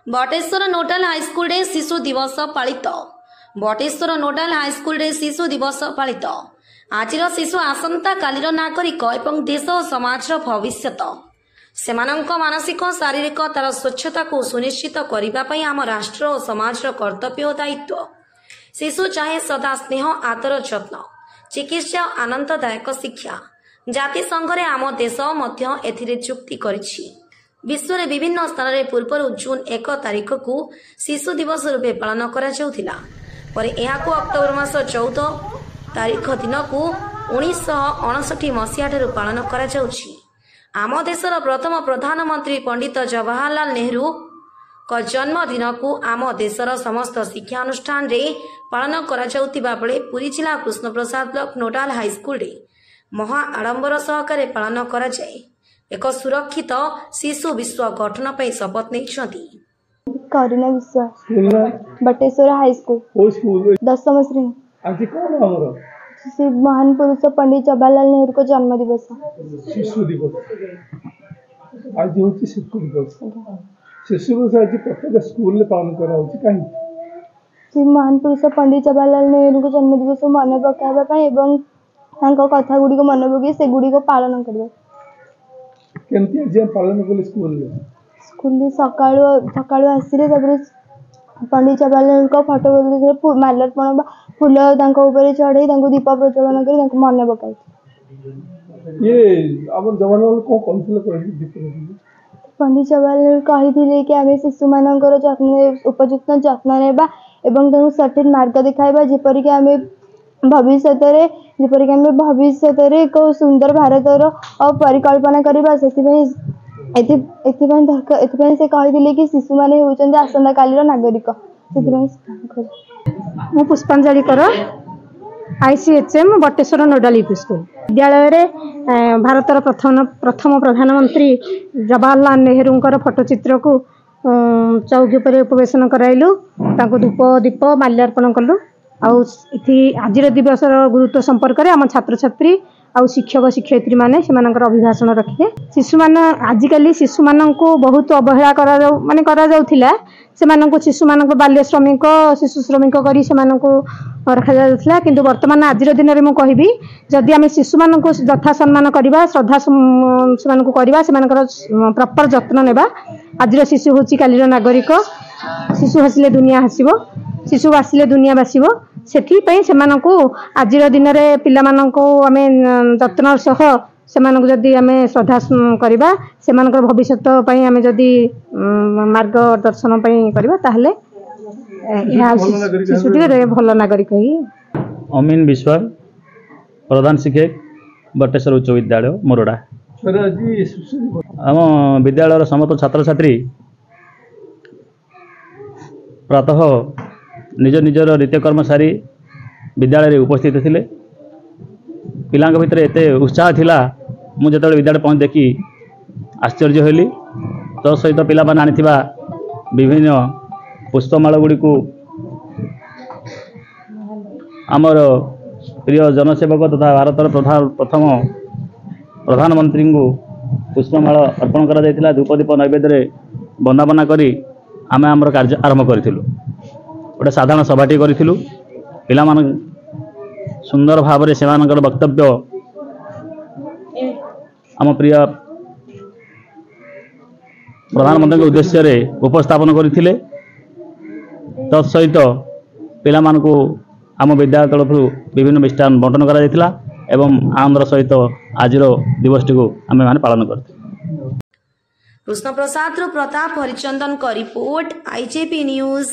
Bateshwar नोडाल high school रे शिशु दिवस पालित। बटेश्वर नोडाल हाईस्कल रे शिशु दिवस पालित। आजिर शिशु आसंता कालीर नागरिक एवं देश और समाज भविष्यत। सेमानंक मानसिक शारीरिक तार स्वच्छता को सुनिश्चित करने आम राष्ट्र और समाज कर्तव्य और दायित्व। शिशु चाहे सदा स्नेह आदर जत्न चिकित्सा आनंददायक शिक्षा। जातिसंघ रे आम देश मध्य एथिरे चुक्ति करिछि। विश्व रे विभिन्न स्थान रे पूर्व जून 1 तारिख को शिशु दिवस रूपे पालन करा जाउथिला। पर एहाको अक्टोबर मास 14 तारिख दिन को 1959 मसीहा ठारू पालन करा जाउछि। आम देशर प्रथम प्रधानमंत्री पंडित जवाहरलाल नेहरू का जन्मदिन को आम देशर समस्त शिक्षा अनुष्ठान रे पालन करा जाउतिबा बेले पुरी जिला कृष्ण प्रसाद ब्लॉक नोडाल हाईस्कल रे महा आडंबर सहकारे पालन करा जाए। एक सुरक्षित शिशु विश्व गठन पर शपथ नहीं। करीना विश्वास बटेश्वर हाईस्कूल 10वीं श्रेणी। आज कौन हमरो श्री महान पुरुष पंडित जवाहरलाल नेहरू को जन्म दिवस शिशु दिवस। आज होची शिशु दिवस। शिशु दिवस आज प्रत्येक स्कूल में पालन करा होची काहे श्री महान पुरुष पंडित जवाहरलाल नेहरू को जन्म दिवस मन पकाबा पई एवं तांको कथा गुडी को मन पकी से गुडी को पालन करबे। केमती जे पालन करले स्कूल सकाळू आसिले तबरे पंडित जवाहरलाल को फोटो बदले माल्यार्पण फूल तांको ऊपर चढ़े तांको दीप प्रज्वलन करी तांको मन पकाई। ये अपन जवाहरलाल को कौन दीप पंडित जवाहरलाल कही कि आम शिशु मानकर जत्न उपयुक्त जत्न नेबा एवं तांको सठिक मार्ग देखाइबा जेपरि कि आम भविष्य एक सुंदर भारतर परिकल्पना करवा। से कही कि शिशु माने होचंदी आसंता कालीर नागरिक। मु पुष्पांजलि कर ICHM बटेश्वर नोडाल यूपी स्कूल विद्यालय रे भारतर प्रथम प्रधानमंत्री जवाहरलाल नेहरू फोटोचित्र को चौकी पर उपवेशन कराइलु। तांको धूप दीप माल्यार्पण कलु। आज दिवस गुरुत्व संपर्क में आम छात्र छात्री आ शिक्षक शिक्षयित्री माने सेमानकर अभिभाषण रखिए। शिशु मान आजिकली शिशु मान को बहुत अवहेला शिशु मान बाल्य श्रमिक शिशु श्रमिक करी रखा जाउथला। किंतु वर्तमान आज दिन में कहबी जदि आम शिशु मान को यथा सम्मान करवा श्रद्धा से करवा से प्रॉपर जत्न नेबा। आज शिशु होची कालीर नागरिक। शिशु हसिले दुनिया हसिबो शिशु बासिले दुनिया बासिबो। सेथिपई सेमानकु आजिर दिन रे पिलामानकु आमे जत्न सह सेमानकु जदि आमे श्रद्धा करबा सेमानकर भविष्यत पई आमे जदि मार्गदर्शन पई करबा ताहले शिशुटी रे भल नागरिक ही। अमीन विश्वास प्रधान शिक्षक बटेश्वर उच्च विद्यालय मोरडा। आम विद्यालय समस्त छात्र छात्री प्रातः निज निजर नित्यकर्म सारी विद्यालय उपस्थित थिले। पिलांक भितर एते उत्साह थिला मु जतले विद्यालय पहुंच देखी आश्चर्य होली। तो सहित पिला माने आनिथिबा विभिन्न पुष्पमाला गुडी को आमर प्रिय जनसेवक तथा भारतर प्रथम प्रधानमंत्री को पुष्पमाला अर्पण करा जायतिला। धूप दीप नैवेद्य वंदना करी आमे आमर कार्य आरंभ करिथिलु। गोटे साधारण सभाटी करिथिलु। पिला मान सुंदर भाव में सेमानकर वक्तव्य आम प्रिय प्रधानमंत्री उद्देश्य रे उपस्थापन करथिले। तत्सहित पिला मान को आम विद्यालय तरफ विभिन्न मिष्टान बंटन करा जायतिला एवं आनंदर सहित आज दिवसटी को आमे माने पालन करते। कृष्ण प्रसाद प्रताप हरिचंदन का रिपोर्ट IJP न्यूज।